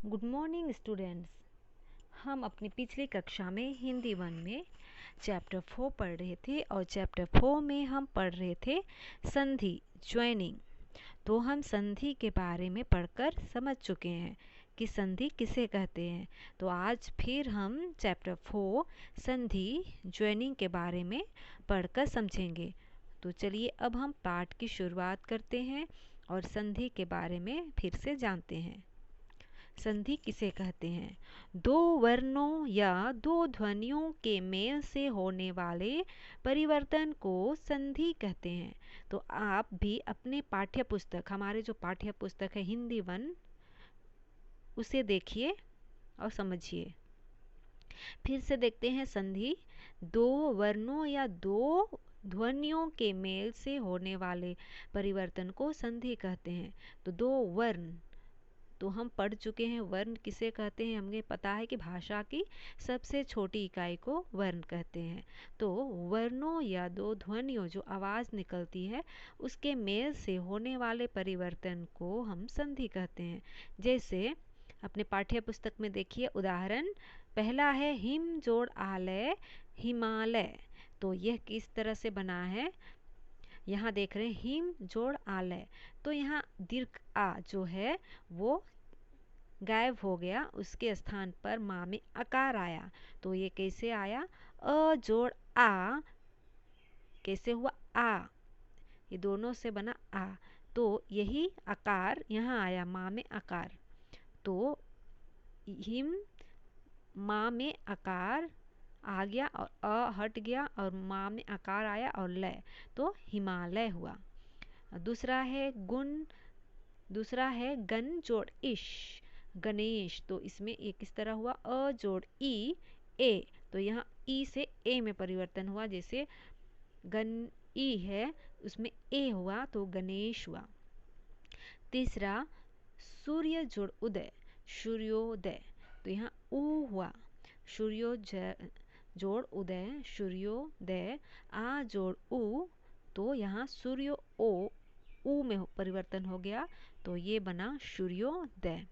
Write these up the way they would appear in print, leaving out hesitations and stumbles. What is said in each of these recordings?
Good morning students. हम अपनी पिछली कक्षा में हिंदी 1 में चैप्टर 4 पढ़ रहे थे और चैप्टर 4 में हम पढ़ रहे थे संधि ज्वाइनिंग। तो हम संधि के बारे में पढ़कर समझ चुके हैं कि संधि किसे कहते हैं। तो आज फिर हम चैप्टर 4 संधि ज्वाइनिंग के बारे में पढ़कर समझेंगे। तो चलिए अब हम पाठ की शुरुआत करते हैं और संधि के बारे में फिर से जानते हैं। संधि किसे कहते हैं? दो वर्णों या दो ध्वनियों के मेल से होने वाले परिवर्तन को संधि कहते हैं। तो आप भी अपने पाठ्य पुस्तक, हमारे जो पाठ्य पुस्तक है हिंदी 1, उसे देखिए और समझिए। फिर से देखते हैं संधि। दो वर्णों या दो ध्वनियों के मेल से होने वाले परिवर्तन को संधि कहते हैं। तो दो वर्ण, तो हम पढ़ चुके हैं वर्ण किसे कहते हैं। हमें पता है कि भाषा की सबसे छोटी इकाई को वर्ण कहते हैं। तो वर्णों या दो ध्वनियों जो आवाज़ निकलती है उसके मेल से होने वाले परिवर्तन को हम संधि कहते हैं। जैसे अपने पाठ्य पुस्तक में देखिए उदाहरण, पहला है हिम जोड़ आलय हिमालय। तो यह किस तरह से बना है? यहाँ देख रहे हैं हिम जोड़ आलय, तो यहाँ दीर्घ आ जो है वो गायब हो गया, उसके स्थान पर माँ में अकार आया। तो ये कैसे आया? अ जोड़ आ कैसे हुआ? आ, ये दोनों से बना आ। तो यही अकार यहाँ आया, माँ में अकार। तो हिम माँ में अकार आ गया और अ हट गया और माँ में अकार आया और लय, तो हिमालय हुआ। दूसरा है गन जोड़ इश गणेश। तो इसमें एक किस तरह हुआ? अ जोड़ ई ए, तो यहाँ ई से ए में परिवर्तन हुआ। जैसे गन ई है उसमें ए हुआ तो गणेश हुआ। तीसरा सूर्य जोड़ उदय सूर्योदय, तो यहाँ ऊ हुआ। सूर्योदय जोड़ उदय सूर्योदय, आ जोड़ ऊ, तो यहाँ सूर्यो ओ ऊ में परिवर्तन हो गया, तो ये बना सूर्योदय।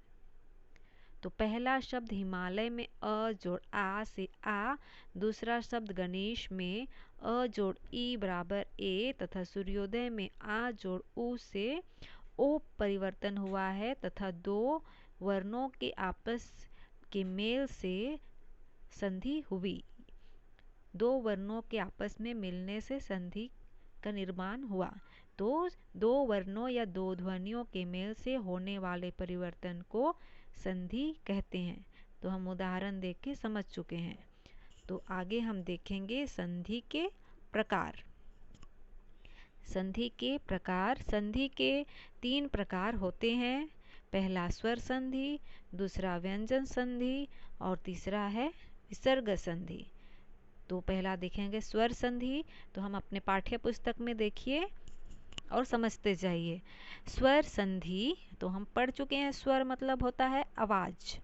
तो पहला शब्द हिमालय में अ जोड़ आ से आ, दूसरा शब्द गणेश में अ जोड़ ई बराबर ए तथा सूर्योदय में आ जोड़ ऊ से ओ परिवर्तन हुआ है तथा दो वर्णों के आपस के मेल से संधि हुई। दो वर्णों के आपस में मिलने से संधि का निर्माण हुआ। तो दो वर्णों या दो ध्वनियों के मेल से होने वाले परिवर्तन को संधि कहते हैं। तो हम उदाहरण देख के समझ चुके हैं। तो आगे हम देखेंगे संधि के प्रकार। संधि के प्रकार, संधि के 3 प्रकार होते हैं। पहला स्वर संधि, दूसरा व्यंजन संधि और तीसरा है विसर्ग संधि। तो पहला देखेंगे स्वर संधि। तो हम अपने पाठ्य पुस्तक में देखिए और समझते जाइए। स्वर संधि तो हम पढ़ चुके हैं, स्वर मतलब होता है आवाज़।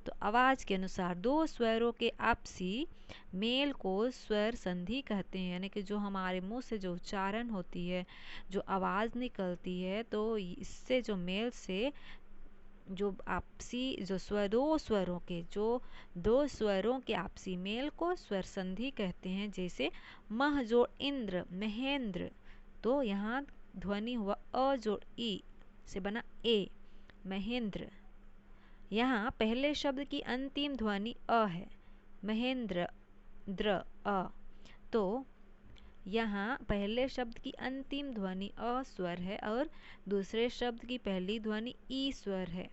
तो आवाज़ के अनुसार दो स्वरों के आपसी मेल को स्वर संधि कहते हैं। यानी कि जो हमारे मुंह से जो उच्चारण होती है, जो आवाज़ निकलती है, तो इससे जो मेल से जो आपसी जो दो स्वरों के आपसी मेल को स्वर संधि कहते हैं। जैसे मह जोड़ इंद्र महेंद्र, तो यहाँ ध्वनि हुआ अ जोड़ ई से बना ए महेंद्र। यहाँ पहले शब्द की अंतिम ध्वनि अ है, महेंद्र द्र अ। तो यहाँ पहले शब्द की अंतिम ध्वनि अ स्वर है और दूसरे शब्द की पहली ध्वनि ई स्वर है।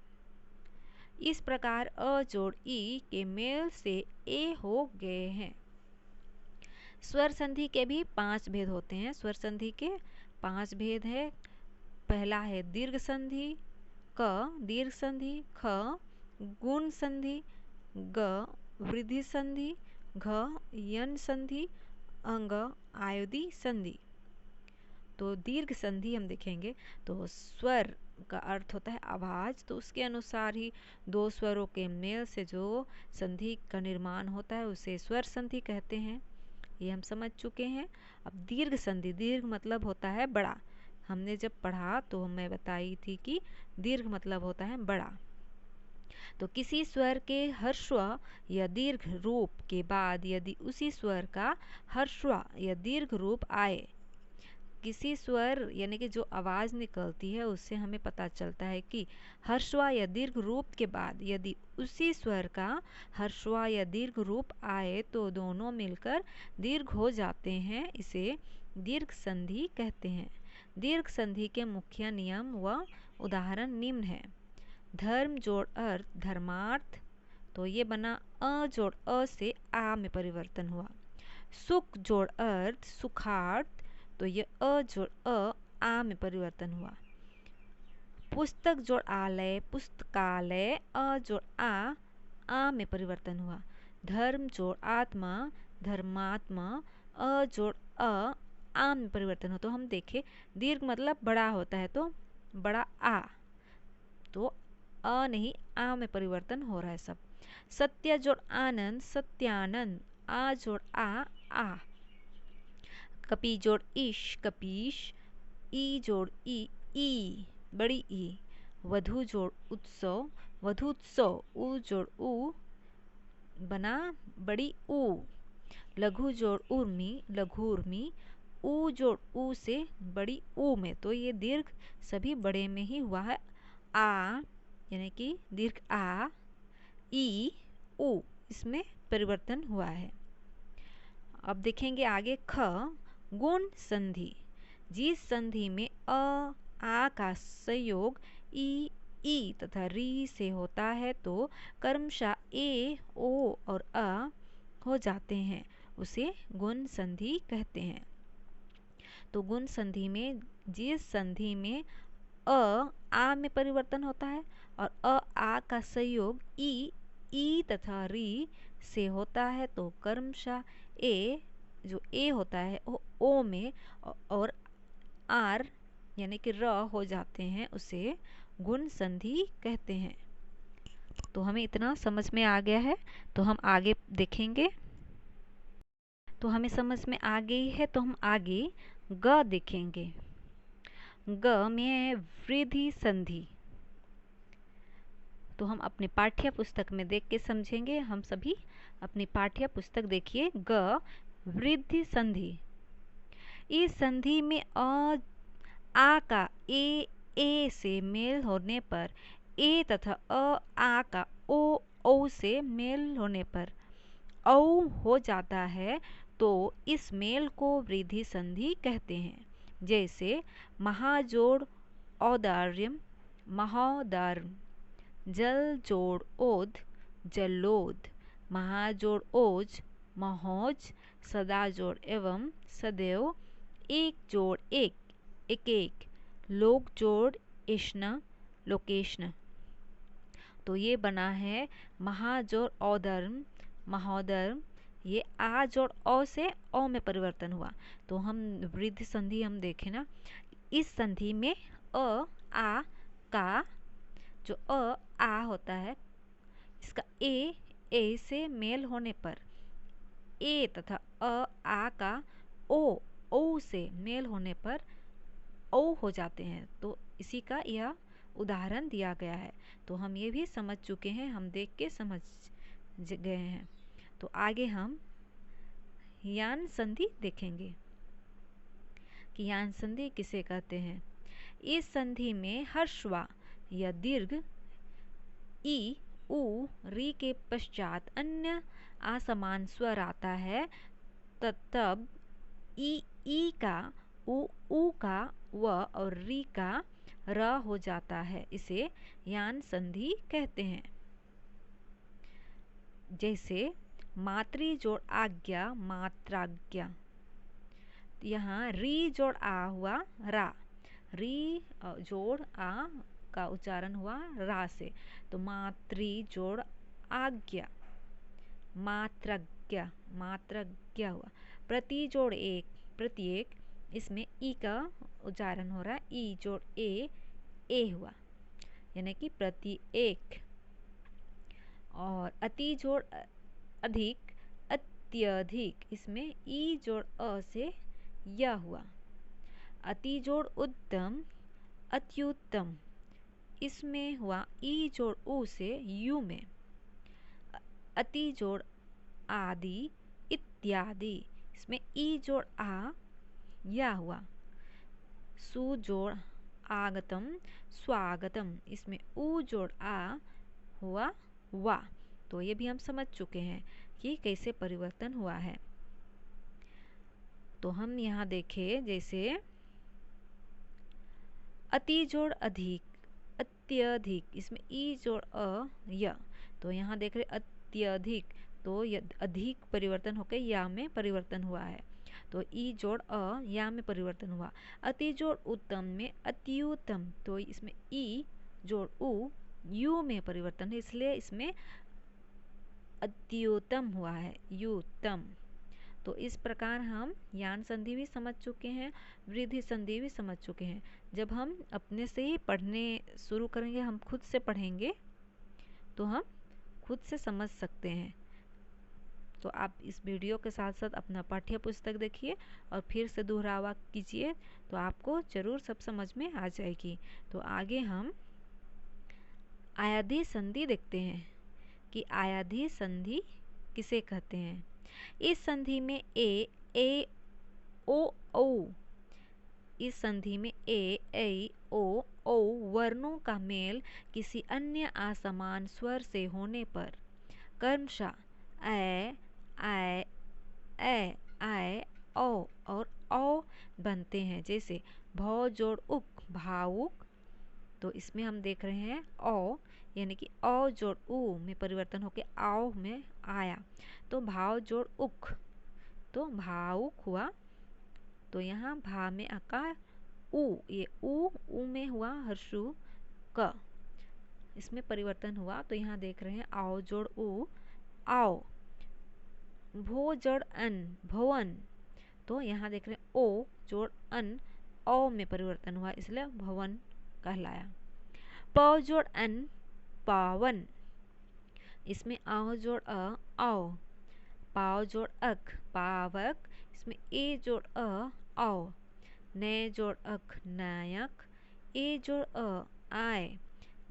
इस प्रकार अ जोड़ ई के मेल से ए हो गए हैं। स्वर संधि के भी 5 भेद होते हैं। स्वर संधि के 5 भेद है। पहला है दीर्घ संधि, क दीर्घ संधि, ख गुण संधि, ग वृद्धि संधि, घ यन संधि, अंग आयुधि संधि। तो दीर्घ संधि हम देखेंगे तो स्वर का अर्थ होता है आवाज़, तो उसके अनुसार ही दो स्वरों के मेल से जो संधि का निर्माण होता है उसे स्वर संधि कहते हैं। ये हम समझ चुके हैं। अब दीर्घ संधि, दीर्घ मतलब होता है बड़ा। हमने जब पढ़ा तो मैं बताई थी कि दीर्घ मतलब होता है बड़ा। तो किसी स्वर के ह्रस्व या दीर्घ रूप के बाद यदि उसी स्वर का ह्रस्व या दीर्घ रूप आए, किसी स्वर यानी कि जो आवाज़ निकलती है उससे हमें पता चलता है कि ह्रस्व या दीर्घ रूप के बाद यदि उसी स्वर का ह्रस्व या दीर्घ रूप आए तो दोनों मिलकर दीर्घ हो जाते हैं। इसे दीर्घ संधि कहते हैं। दीर्घ संधि के मुख्य नियम व उदाहरण निम्न है। धर्म जोड़ अर्थ धर्मार्थ, तो ये बना अ जोड़ अ से आ में परिवर्तन हुआ। सुख जोड़ अर्थ सुखार्थ, तो ये अ जोड़ अ आ में परिवर्तन हुआ। पुस्तक जोड़ आलय पुस्तकालय, अ जोड़ आ में परिवर्तन हुआ। धर्म जोड़ आत्मा धर्मात्मा, अ जोड़ आ में परिवर्तन हो। तो हम देखें दीर्घ मतलब बड़ा होता है तो बड़ा आ, तो अ नहीं आ में परिवर्तन हो रहा है सब। सत्य जोड़ आनंद सत्यानंद, आ जोड़ आ। कपि जोड़ ईश कपीश, ई जोड़ ई बड़ी ई। वधु जोड़ उत्सव वधुत्सव, उ जोड़ उ बना बड़ी ऊ। लघु जोड़ उर्मी लघुर्मी, ऊ जोड़ ऊ से बड़ी ऊ में, तो ये दीर्घ सभी बड़े में ही हुआ है। आ यानी कि दीर्घ आ, ई ऊ इसमें परिवर्तन हुआ है। अब देखेंगे आगे ख गुण संधि। जिस संधि में आ का संयोग ई तथा री से होता है तो क्रमशः ए ओ और अ हो जाते हैं, उसे गुण संधि कहते हैं। तो गुण संधि में जिस संधि में आ में परिवर्तन होता है और आ का संयोग ई तथा री से होता है तो क्रमशः ए जो ए होता है वो ओ में और आर यानी कि र हो जाते हैं, उसे गुण संधि कहते हैं। तो हमें इतना समझ में आ गया है, तो हम आगे देखेंगे। तो हमें समझ में आ गई है तो हम आगे ग देखेंगे। ग में वृद्धि संधि। तो हम अपने पाठ्य पुस्तक में देख के समझेंगे। हम सभी अपनी पाठ्य पुस्तक देखिए। ग वृद्धि संधि। इस संधि में आ का ए से मेल होने पर, ए तथा आ का ओ से मेल होने पर औ हो जाता है, तो इस मेल को वृद्धि संधि कहते हैं। जैसे महाजोड़ औदार्यम महोदार्य, जल जोड़ ओद जलोद, महाजोड़ ओज महोज, सदा जोड़ एवं सदैव, एक जोड़ एक, लोक जोड़ इष्ण लोकेष्ण। तो ये बना है महाजोड़ औधर्म महोधर्म, ये आ जोड़ औ से औ में परिवर्तन हुआ। तो हम वृद्धि संधि हम देखें ना, इस संधि में आ का जो आ होता है इसका ए से मेल होने पर, ए तथा आ का ओ से मेल होने पर ओ हो जाते हैं। तो इसी का यह उदाहरण दिया गया है। तो हम ये भी समझ चुके हैं, हम देख के समझ गए हैं। तो आगे हम यान संधि देखेंगे कि यान संधि किसे कहते हैं। इस संधि में ह्रस्व या दीर्घ ई उ री के पश्चात अन्य असमान स्वर आता है, तब ई का उ का व और री का र हो जाता है, इसे यान संधि कहते हैं। जैसे मातृ जोड़ आज्ञा मात्राज्ञा, यहाँ री जोड़ आ हुआ रा, री जोड़ आ का उच्चारण हुआ रा से, तो मातृ जोड़ आज्ञा मात्राज्ञा मात्राज्ञा हुआ। प्रति जोड़ एक प्रत्येक, इसमें ई का उच्चारण हो रहा है, ई जोड़ ए हुआ यानी कि प्रति एक। और अति जोड़ अधिक अत्यधिक, इसमें ई जोड़ अ से य हुआ। अति जोड़ उत्तम अत्युत्तम, इसमें हुआ ई जोड़ ऊ से यू में, अति जोड़ आदि इत्यादि, इसमें ई जोड़ आ या हुआ, सु जोड़ आगतम स्वागतम, इसमें ऊ जोड़ आ हुआ वा। तो ये भी हम समझ चुके हैं कि कैसे परिवर्तन हुआ है। तो हम यहाँ देखें, जैसे अति जोड़ अधिक, अत्यधिक, इसमें ई जोड़ अ य, तो यहाँ देख रहे अत्यधिक, तो अधिक परिवर्तन होकर या में परिवर्तन हुआ है, तो ई जोड़ अ या में परिवर्तन हुआ। अति जोड़ उत्तम में अत्युत्तम, तो इसमें ई जोड़ उ यू में परिवर्तन है, इसलिए इसमें अत्युत्तम हुआ है, युत्तम। तो इस प्रकार हम यान संधि भी समझ चुके हैं, वृद्धि संधि भी समझ चुके हैं। जब हम अपने से ही पढ़ने शुरू करेंगे, हम खुद से पढ़ेंगे, तो हम खुद से समझ सकते हैं। तो आप इस वीडियो के साथ साथ अपना पाठ्य पुस्तक देखिए और फिर से दोहरावा कीजिए, तो आपको जरूर सब समझ में आ जाएगी। तो आगे हम आयाधी संधि देखते हैं कि आयाधी संधि किसे कहते हैं। इस संधि में ए ओ औ, इस संधि में ए ओ औ वर्णों का मेल किसी अन्य असमान स्वर से होने पर क्रमशः ऐ आय ए आय औ और औ बनते हैं। जैसे भौ जोड़ उक भावुक, तो इसमें हम देख रहे हैं औ यानी कि औ जोड़ उ में परिवर्तन होकर आओ में आया, तो भाव जोड़ उक, तो भावुक हुआ। तो यहाँ भा में आकार उ, ये उ में हुआ हर्षु क, इसमें परिवर्तन हुआ। तो यहाँ देख रहे हैं आओ जोड़ उ आओ। भो जोड़ अन भवन, तो यहाँ देख रहे हैं ओ जोड़ अन औ में परिवर्तन हुआ, इसलिए भवन कहलाया। प जोड़ अन पावन, इसमें आओ जोड़ अ आओ। पाव जोड़ अक पावक, इसमें ए जोड़ अ आओ। ने जोड़ अक नायक, ए जोड़ अ आय।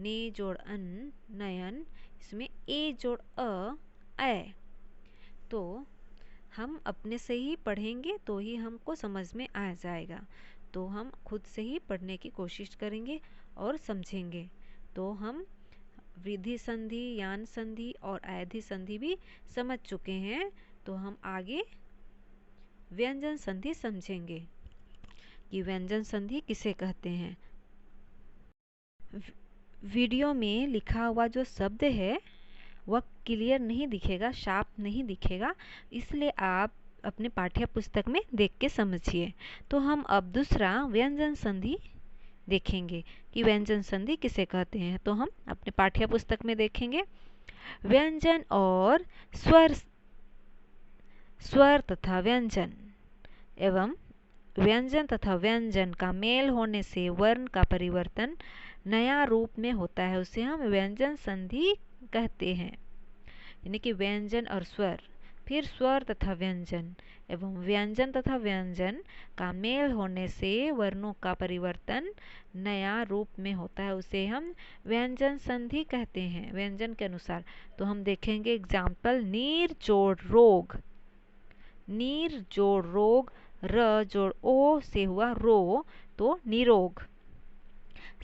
ने जोड़ अन नयन, इसमें ए जोड़ अ ऐ। तो हम अपने से ही पढ़ेंगे तो ही हमको समझ में आ जाएगा। तो हम खुद से ही पढ़ने की कोशिश करेंगे और समझेंगे। तो हम वृद्धि संधि, यान संधि और आयाधी संधि भी समझ चुके हैं। तो हम आगे व्यंजन संधि समझेंगे कि व्यंजन संधि किसे कहते हैं। वीडियो में लिखा हुआ जो शब्द है वह क्लियर नहीं दिखेगा, शार्प नहीं दिखेगा, इसलिए आप अपने पाठ्य पुस्तक में देख के समझिए। तो हम अब दूसरा व्यंजन संधि देखेंगे कि व्यंजन संधि किसे कहते हैं। तो हम अपने पाठ्य पुस्तक में देखेंगे व्यंजन और स्वर तथा व्यंजन एवं व्यंजन तथा व्यंजन का मेल होने से वर्ण का परिवर्तन नया रूप में होता है, उसे हम व्यंजन संधि कहते हैं। यानी कि व्यंजन और स्वर, फिर स्वर तथा व्यंजन एवं व्यंजन तथा व्यंजन का मेल होने से वर्णों का परिवर्तन नया रूप में होता है, उसे हम व्यंजन संधि कहते हैं व्यंजन के अनुसार। तो हम देखेंगे एग्जाम्पल, नीर जोड़ रोग, नीर जोड़ रोग, र जोड़ ओ से हुआ रो, तो निरोग।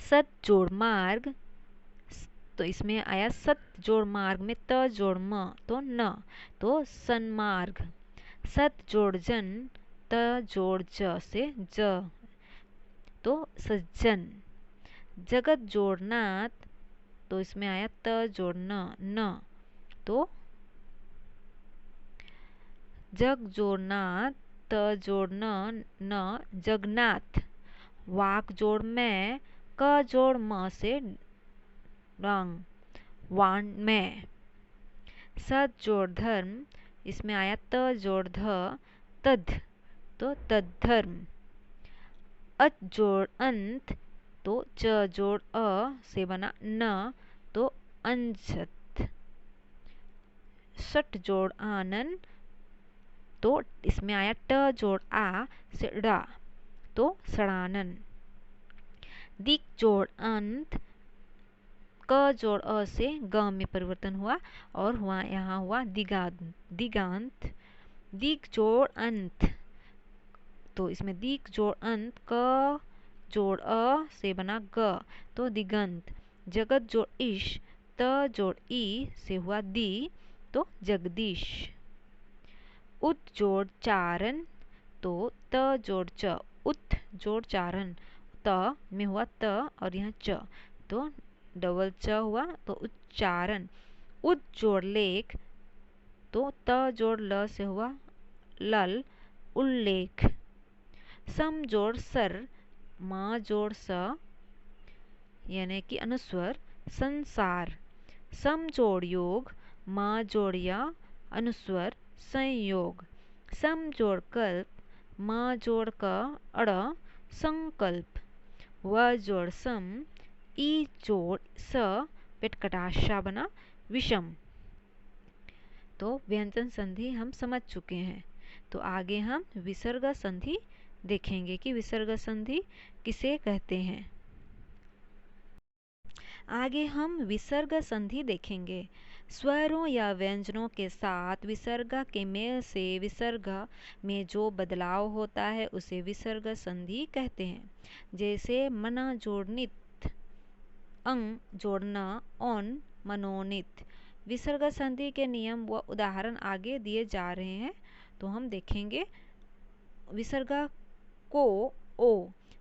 सत जोड़ मार्ग, तो इसमें आया सत जोड़ मार्ग में त जोड़ म, तो न, तो सन्मार्ग। सत जोड़ जन, त जोड़ ज से ज, तो सज्जन। जगत जोड़ नाथ, तो इसमें आया त जोड़ न, तो जग जोड़ नाथ, त जोड़ न जगन्नाथ। वाक जोड़ में, क जोड़ म से रंग, वाण में। सद जोड़ धर्म, इसमें आया त जोड़ ध तद, तो तद्धर्म। अत जोड़ अंत, तो च जोड़ अ से बना न, तो अंजत। षट जोड़ आनन, तो इसमें आया ट जोड़ आ से ड़ा, तो सड़ानन। दिक जोड़ अंत, क जोड़ अ से ग में परिवर्तन हुआ और यहाँ हुआ दिगांत। दिगांत, दिग जोड़ अंत, तो इसमें दिग जोड़ अंत, क जोड़ अ से बना ग, तो दिगंत। जगत जोड़ इश, त जोड़ ई से हुआ दी, तो जगदीश। उत जोड़ चारण, तो त जोड़ च, उत जोड़ चारण, त में हुआ त और यहाँ च, तो डबल च हुआ, तो उच्चारण। उद जोड़ लेख, तो त जोड़ ल से हुआ लल, उल्लेख। सम जोड़ सर, म जोड़ स यानी कि अनुस्वर, संसार। सम जोड़ योग, म जोड़ य अनुस्वर, संयोग। सम जोड़ कल्प, म जोड़ क अड़, संकल्प। व जोड़ सम, ई जोड़ स पेटकटाशा बना विषम। तो व्यंजन संधि हम समझ चुके हैं। तो आगे हम विसर्ग संधि देखेंगे कि विसर्ग संधि किसे कहते हैं। आगे हम विसर्ग संधि देखेंगे। स्वरों या व्यंजनों के साथ विसर्ग के मेल से विसर्ग में जो बदलाव होता है उसे विसर्ग संधि कहते हैं। जैसे मना जोड़ नित, अंग जोड़ न, औन मनोनित। विसर्ग संधि के नियम व उदाहरण आगे दिए जा रहे हैं, तो हम देखेंगे। विसर्ग को ओ,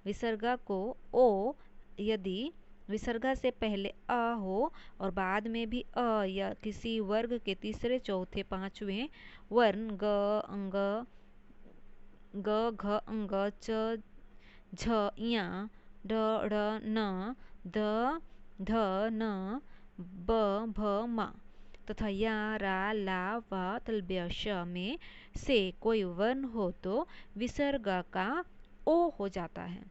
विसर्ग को ओ यदि विसर्ग से पहले अ हो और बाद में भी अ या किसी वर्ग के तीसरे चौथे पांचवें वर्ण ग अंग, ग घ अंग, च झ या, ड ढ़ न, ध ध न, ब भ म तथा या रा ला व तल्ब्य श में से कोई वर्ण हो तो विसर्ग का ओ हो जाता है।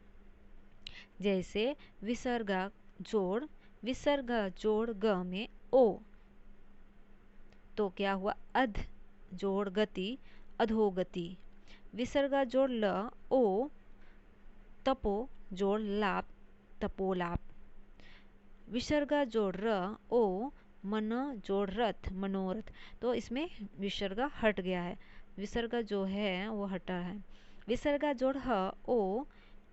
जैसे विसर्ग जोड़ ग में ओ, तो क्या हुआ, अध जोड़ गति, अधोगति। विसर्ग जोड़ ल ओ, तपो जोड़ लाप, तपोलाप। विसर्ग जोड़ र ओ, मन जोड़ रथ, मनोरथ। तो इसमें विसर्ग हट गया है, विसर्ग जो है वो हटा है। विसर्ग जोड़ ह ओ,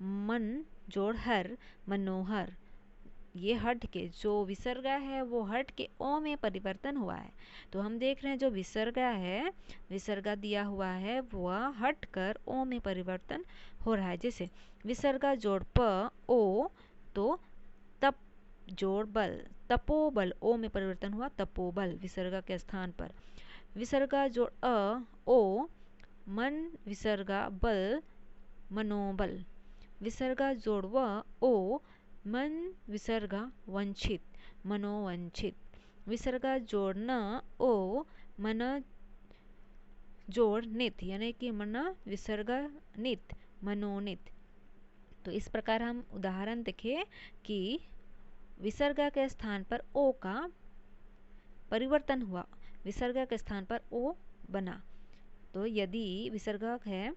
मन जोड़ हर, मनोहर। ये हट के जो विसर्ग है वो हट के ओ में परिवर्तन हुआ है। तो हम देख रहे हैं जो विसर्ग है, विसर्ग दिया हुआ है वह हट कर ओ में परिवर्तन हो रहा है। जैसे विसर्ग जोड़ प ओ, तो तप जोड़ बल, तपोबल, ओ में परिवर्तन हुआ, तपोबल विसर्ग के स्थान पर। विसर्ग जोड़ अ ओ, मन विसर्ग बल, मनोबल। विसर्ग जोड़ व ओ, मन विसर्ग वंचित, मनोवंचित। विसर्ग जोड़ न ओ, मन जोड़ नित यानी कि मन विसर्ग नित, मनोनित। तो इस प्रकार हम उदाहरण देखें कि विसर्ग के स्थान पर ओ का परिवर्तन हुआ, विसर्ग के स्थान पर ओ बना। तो यदि विसर्ग है,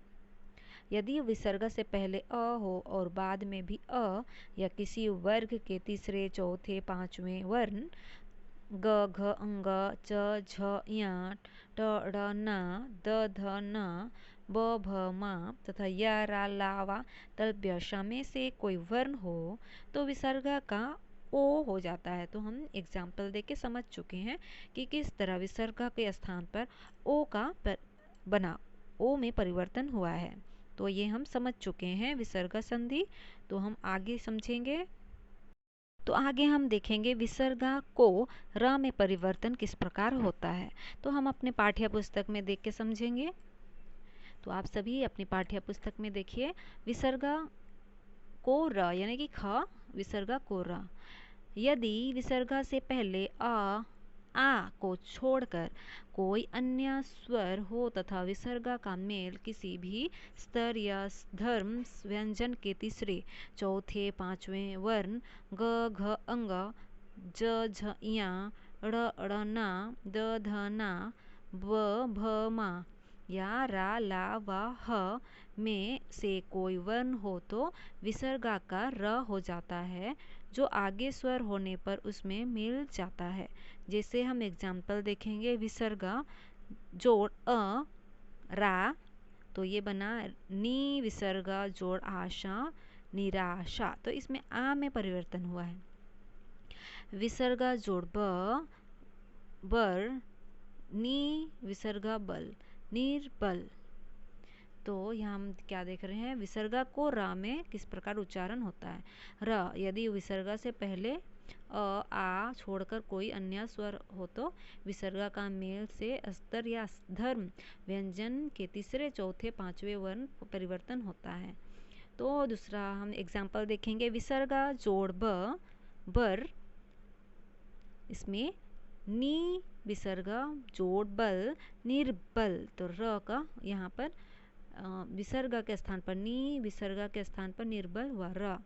यदि विसर्ग से पहले अ हो और बाद में भी अ या किसी वर्ग के तीसरे चौथे पांचवें वर्ण ग घ अंग, च झ या, ट ड़ न, द ध न, ब भ म तथा य रा ला वा तल्ब्य श में से कोई वर्ण हो तो विसर्ग का ओ हो जाता है। तो हम एग्जाम्पल देके समझ चुके हैं कि किस तरह विसर्ग के स्थान पर ओ का बना, ओ में परिवर्तन हुआ है। तो ये हम समझ चुके हैं विसर्ग संधि। तो हम आगे समझेंगे। तो आगे हम देखेंगे विसर्ग को र में परिवर्तन किस प्रकार होता है। तो हम अपने पाठ्य पुस्तक में देख के समझेंगे। तो आप सभी अपनी पाठ्य पुस्तक में देखिए, विसर्ग को र यानी कि ख, विसर्ग को र। यदि विसर्ग से पहले आ को छोड़कर कोई अन्य स्वर हो तथा विसर्ग का मेल किसी भी स्तर या धर्म व्यंजन के तीसरे चौथे पांचवें वर्ण ग घ अंग, ज झ या, ड़ ड़ न, द ध न, ब भ म या रा ला व ह में से कोई वर्ण हो तो विसर्ग का र हो जाता है। जो आगे स्वर होने पर उसमें मिल जाता है। जैसे हम एग्जाम्पल देखेंगे, विसर्गा जोड़ अ रा, तो ये बना नी विसर्गा जोड़ आशा निराशा, तो इसमें आ में परिवर्तन हुआ है। विसर्गा जोड़ ब बर, नी विसर्गा बल निर्बल। तो यहाँ हम क्या देख रहे हैं, विसर्गा को र में किस प्रकार उच्चारण होता है। र यदि विसर्गा से पहले अ आ छोड़कर कोई अन्य स्वर हो तो विसर्गा का मेल से अस्तर या धर्म व्यंजन के तीसरे चौथे पांचवें वर्ण परिवर्तन होता है। तो दूसरा हम एग्जाम्पल देखेंगे, विसर्गा जोड़ ब बर, इसमें नी विसर्गा जोड़ बल निर्बल, तो र का यहाँ पर विसर्गा के स्थान पर नी, विसर्गा के स्थान पर निर्बल हुआ र।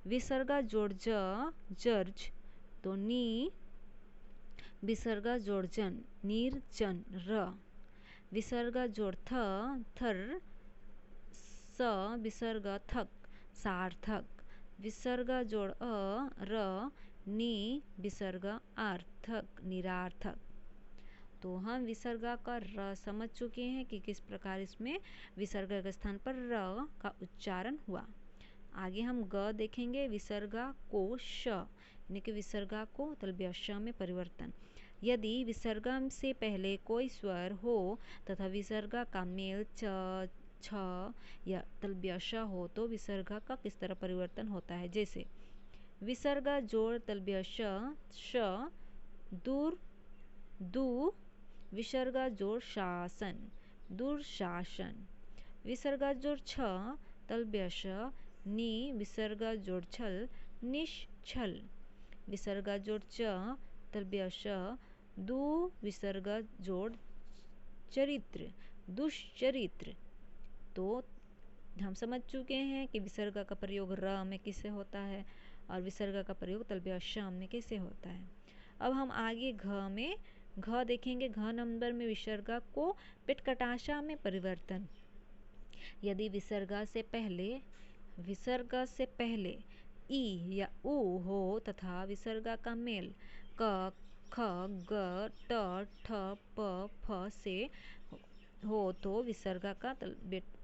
विसर्गा जोड़ ज जर्ज, तो नी विसर्गा जोड़ जन निर्जन र। विसर्गा जोड़ थ थर, स विसर्गा थक सार्थक। विसर्गा जोड़ अ र, नी विसर्गा आर्थक निरार्थक। तो हम विसर्गा का र समझ चुके हैं कि किस प्रकार इसमें विसर्गा के स्थान पर र का उच्चारण हुआ। आगे हम ग देखेंगे, विसर्गा को श, यानी कि विसर्गा को तलव्य श में परिवर्तन। यदि विसर्गा से पहले कोई स्वर हो तथा विसर्गा का मेल च छ या तलव्य श हो तो विसर्गा का किस तरह परिवर्तन होता है। जैसे विसर्गा जोड़ तलव्य श दूर दू, विसर्गा जोड़ शासन दुर्शासन। विसर्गा जोड़ छ तलव्य श नी, विसर्गा जोड़ छल निश्छल। विसर्गा जोड़ च तलव्य श दू, विसर्गा जोड़ चरित्र दुष्चरित्र। तो हम समझ चुके हैं कि विसर्गा का प्रयोग र में किससे होता है और विसर्गा का प्रयोग तलव्य श में कैसे होता है। अब हम आगे घ में घ देखेंगे। घ नंबर में विसर्गा को पिटकटाशा में परिवर्तन। यदि विसर्गा से पहले ई या उ हो तथा विसर्गा का मेल क ख ग ट ठ प फ से हो तो विसर्गा का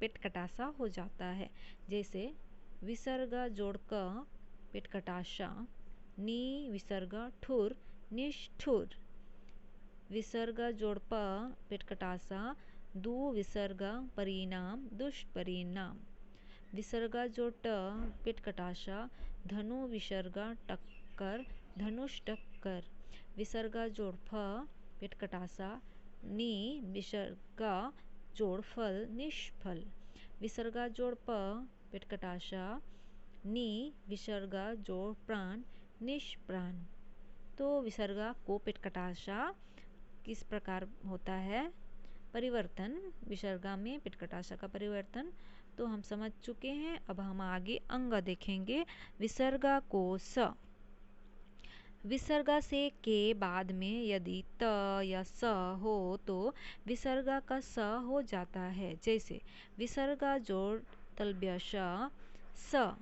पिटकटाशा हो जाता है। जैसे विसर्गा जोड़ क पिटकटाशा, नी विसर्गा ठुर निष्ठुर। विसर्गा जोड़ प पिटकटाशा, दू विसर्गा परिणाम दुष्परिणाम। विसर्गा जोड़ ट पिटकटाशा, धनु विसर्गा टक्कर धनुष टक्कर। विसर्गा जोड़ फ पिटकटाशा, नी विसर्गा जोड़ फल निष्फल। विसर्गा जोड़ प पिटकटाशा, नी विसर्गा जोड़ प्राण निष्प्राण। तो विसर्गा को पिटकटाशा किस प्रकार होता है परिवर्तन, विसर्गा में पिटकटाशा का परिवर्तन तो हम समझ चुके हैं। अब हम आगे अंग देखेंगे। विसर्गा को स, विसर्गा से के बाद में यदि त या स हो तो विसर्गा का स हो जाता है। जैसे विसर्गा जोड़ तलव्य श स,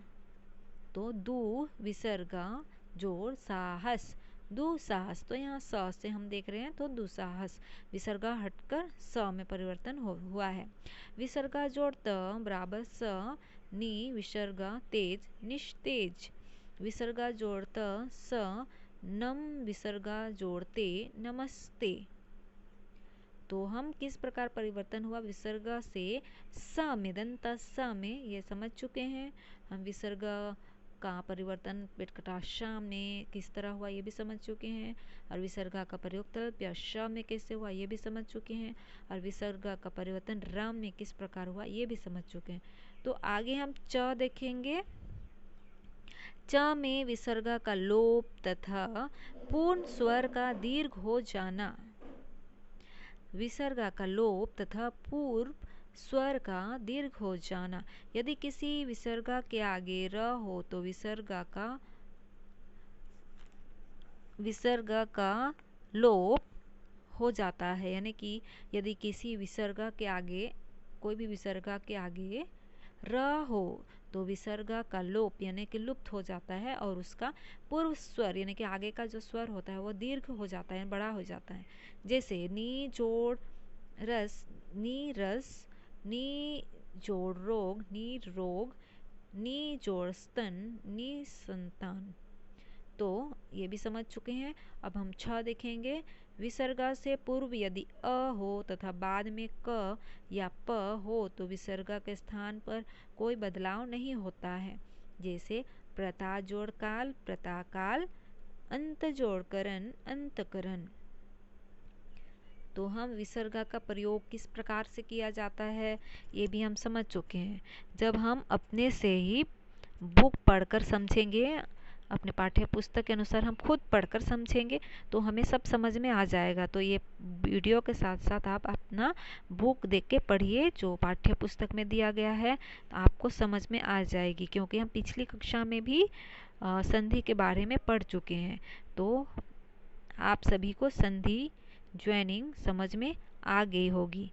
तो दू विसर्गा जोड़ साहस दुसाहस। तो यहाँ स से हम देख रहे हैं तो दुसाहस, विसर्गा हटकर स में परिवर्तन हुआ है। विसर्गा जोड़ त बराबर स, नी विसर्गा तेज निस्तेज। विसर्गा जोड़ त स, नम विसर्गा जोड़ते नमस्ते। तो हम किस प्रकार परिवर्तन हुआ विसर्गा से स में, दंत स में, ये समझ चुके हैं। हम विसर्गा का परिवर्तन पिटकटाशा में किस तरह हुआ ये भी समझ चुके हैं और विसर्गा का प्रयोग तलव्य श में कैसे हुआ ये भी समझ चुके हैं और विसर्गा का परिवर्तन राम में किस प्रकार हुआ ये भी समझ चुके हैं। तो आगे हम च देखेंगे। च में विसर्गा का लोप तथा पूर्ण स्वर का दीर्घ हो जाना। विसर्गा का लोप तथा पूर्व स्वर का दीर्घ हो जाना। यदि किसी विसर्गा के आगे र हो तो विसर्गा का लोप हो जाता है। यानी कि यदि किसी विसर्गा के आगे, कोई भी विसर्गा के आगे र हो तो विसर्गा का लोप यानी कि लुप्त हो जाता है और उसका पूर्व स्वर यानी कि आगे का जो स्वर होता है वो दीर्घ हो जाता है, बड़ा हो जाता है। जैसे नी जोड़ रस, नी रस, नी जोड़ रोग, नी रोग, नी जोड़ स्तन, नी संतान। तो ये भी समझ चुके हैं। अब हम 6 देखेंगे। विसर्गा से पूर्व यदि अ हो तथा बाद में क या प हो तो विसर्गा के स्थान पर कोई बदलाव नहीं होता है। जैसे प्रता जोड़ काल, प्रताकाल, अंत जोड़ करण, अंतकरण। तो हम विसर्गा का प्रयोग किस प्रकार से किया जाता है ये भी हम समझ चुके हैं। जब हम अपने से ही बुक पढ़कर समझेंगे, अपने पाठ्य पुस्तक के अनुसार हम खुद पढ़कर समझेंगे तो हमें सब समझ में आ जाएगा। तो ये वीडियो के साथ साथ आप अपना बुक देख के पढ़िए जो पाठ्य पुस्तक में दिया गया है, तो आपको समझ में आ जाएगी, क्योंकि हम पिछली कक्षा में भी संधि के बारे में पढ़ चुके हैं। तो आप सभी को संधि ज्वाइनिंग समझ में आ गई होगी।